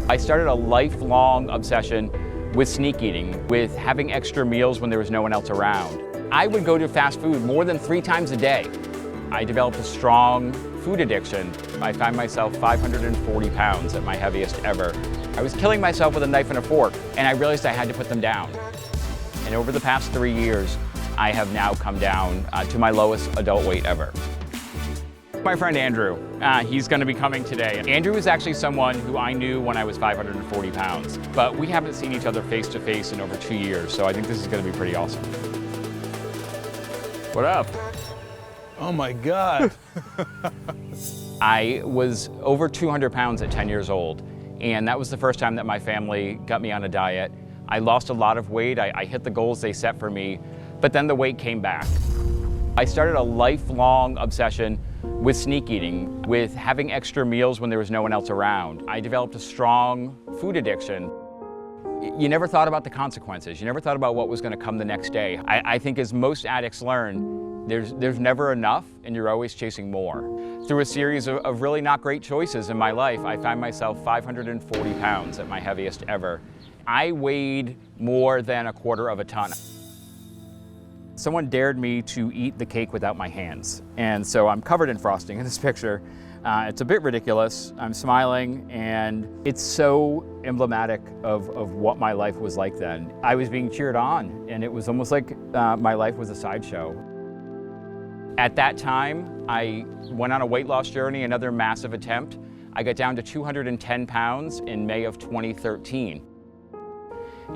I started a lifelong obsession with sneak eating, with having extra meals when there was no one else around. I would go to fast food more than 3 times a day. I developed a strong food addiction. I found myself 540 pounds at my heaviest ever. I was killing myself with a knife and a fork, and I realized I had to put them down. And over the past 3 years, I have now come down to my lowest adult weight ever. My friend Andrew, he's going to be coming today. Andrew is actually someone who I knew when I was 540 pounds, but we haven't seen each other face to face in over 2 years, so I think this is going to be pretty awesome. What up? Oh my God. I was over 200 pounds at 10 years old, and that was the first time that my family got me on a diet. I lost a lot of weight, I hit the goals they set for me, but then the weight came back. I started a lifelong obsession with sneak eating, with having extra meals when there was no one else around. I developed a strong food addiction. You never thought about the consequences. You never thought about what was going to come the next day. I think as most addicts learn, there's never enough and you're always chasing more. Through a series of really not great choices in my life, I found myself 540 pounds at my heaviest ever. I weighed more than 1/4 of a ton. Someone dared me to eat the cake without my hands. And so I'm covered in frosting in this picture. It's a bit ridiculous. I'm smiling, and it's so emblematic of what my life was like then. I was being cheered on, and it was almost like my life was a sideshow. At that time, I went on a weight loss journey, another massive attempt. I got down to 210 pounds in May of 2013.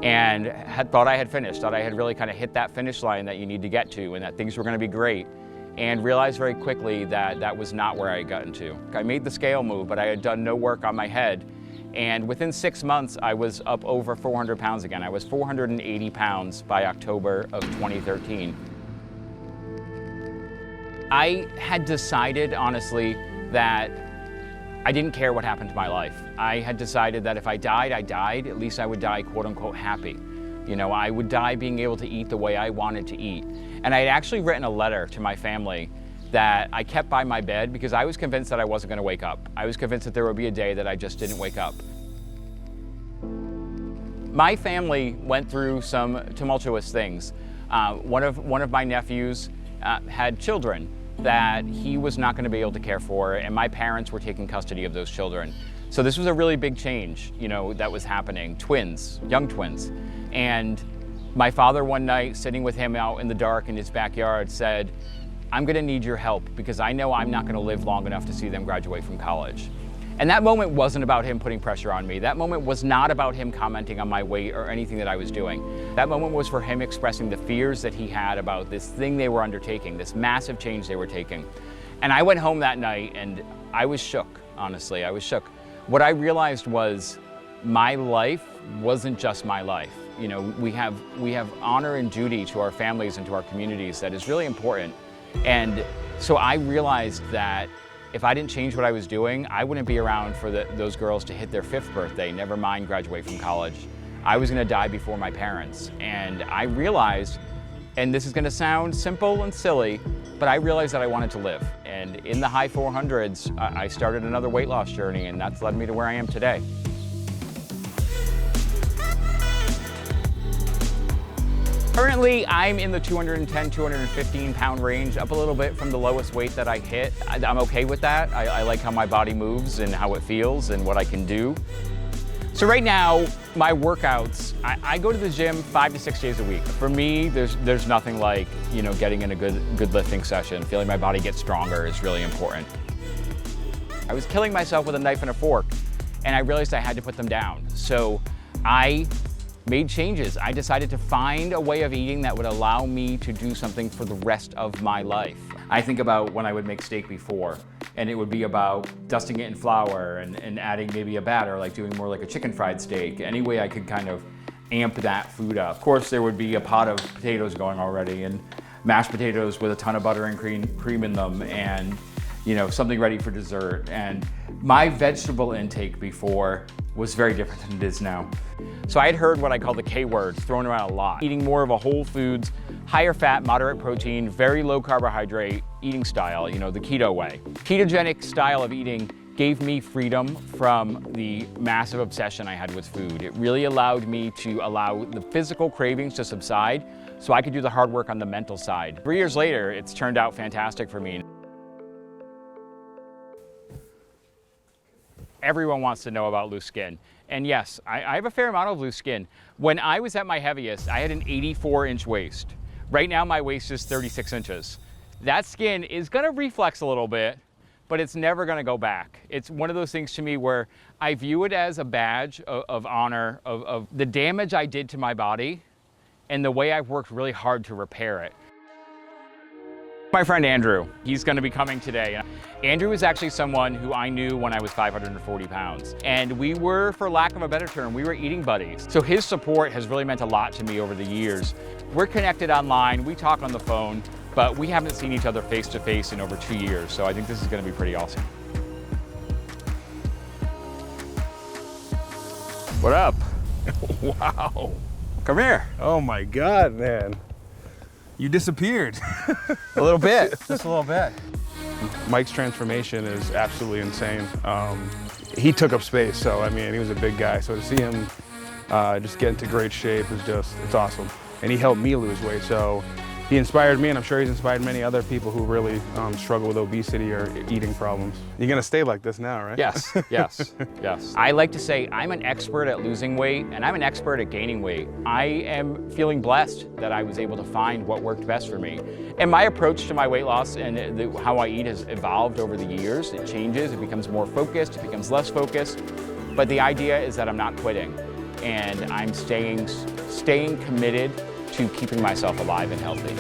And thought I had finished, thought I had really kind of hit that finish line that you need to get to and that things were going to be great, and realized very quickly that that was not where I had gotten to. I made the scale move, but I had done no work on my head, and within 6 months I was up over 400 pounds again. I was 480 pounds by October of 2013. I had decided, honestly, that I didn't care what happened to my life. I had decided that if I died, I died. At least I would die, quote unquote, happy. You know, I would die being able to eat the way I wanted to eat. And I had actually written a letter to my family that I kept by my bed because I was convinced that I wasn't going to wake up. I was convinced that there would be a day that I just didn't wake up. My family went through some tumultuous things. One of my nephews had children that he was not going to be able to care for, and my parents were taking custody of those children. So this was a really big change, you know, that was happening. Twins, young twins. And my father one night, sitting with him out in the dark in his backyard, said, "I'm going to need your help because I know I'm not going to live long enough to see them graduate from college." And that moment wasn't about him putting pressure on me. That moment was not about him commenting on my weight or anything that I was doing. That moment was for him expressing the fears that he had about this thing they were undertaking, this massive change they were taking. And I went home that night and I was shook, honestly, I was shook. What I realized was my life wasn't just my life. You know, we have honor and duty to our families and to our communities that is really important. And so I realized that if I didn't change what I was doing, I wouldn't be around for those girls to hit their 5th birthday, never mind graduate from college. I was gonna die before my parents. And I realized, and this is gonna sound simple and silly, but I realized that I wanted to live. And in the high 400s, I started another weight loss journey, and that's led me to where I am today. Currently, I'm in the 210, 215 pound range, up a little bit from the lowest weight that I hit. I'm okay with that. I like how my body moves and how it feels and what I can do. So right now, my workouts, I go to the gym 5 to 6 days a week. For me, there's nothing like, you know, getting in a good lifting session. Feeling my body get stronger is really important. I was killing myself with a knife and a fork, and I realized I had to put them down. So I made changes. I decided to find a way of eating that would allow me to do something for the rest of my life. I think about when I would make steak before, and it would be about dusting it in flour and adding maybe a batter, like doing more like a chicken fried steak. Any way I could kind of amp that food up. Of course, there would be a pot of potatoes going already, and mashed potatoes with a ton of butter and cream in them, and you know, something ready for dessert. And my vegetable intake before was very different than it is now. So I had heard what I call the K word thrown around a lot. Eating more of a whole foods, higher fat, moderate protein, very low carbohydrate eating style, you know, the keto way. Ketogenic style of eating gave me freedom from the massive obsession I had with food. It really allowed me to allow the physical cravings to subside so I could do the hard work on the mental side. 3 years later, it's turned out fantastic for me. Everyone wants to know about loose skin. And yes, I have a fair amount of loose skin. When I was at my heaviest, I had an 84-inch waist. Right now, my waist is 36 inches. That skin is gonna reflex a little bit, but it's never gonna go back. It's one of those things to me where I view it as a badge of honor of the damage I did to my body and the way I've worked really hard to repair it. My friend Andrew, he's gonna be coming today. Andrew is actually someone who I knew when I was 540 pounds. And we were, for lack of a better term, we were eating buddies. So his support has really meant a lot to me over the years. We're connected online, we talk on the phone, but we haven't seen each other face to face in over 2 years. So I think this is gonna be pretty awesome. What up? Wow. Come here. Oh my God, man. You disappeared. A little bit, just a little bit. Mike's transformation is absolutely insane. He took up space, so I mean, he was a big guy. So to see him just get into great shape is it's awesome. And he helped me lose weight, so he inspired me, and I'm sure he's inspired many other people who really struggle with obesity or eating problems. You're gonna stay like this now, right? Yes, yes, yes. I like to say I'm an expert at losing weight, and I'm an expert at gaining weight. I am feeling blessed that I was able to find what worked best for me. And my approach to my weight loss and how I eat has evolved over the years. It changes, it becomes more focused, it becomes less focused. But the idea is that I'm not quitting, and I'm staying committed to keeping myself alive and healthy.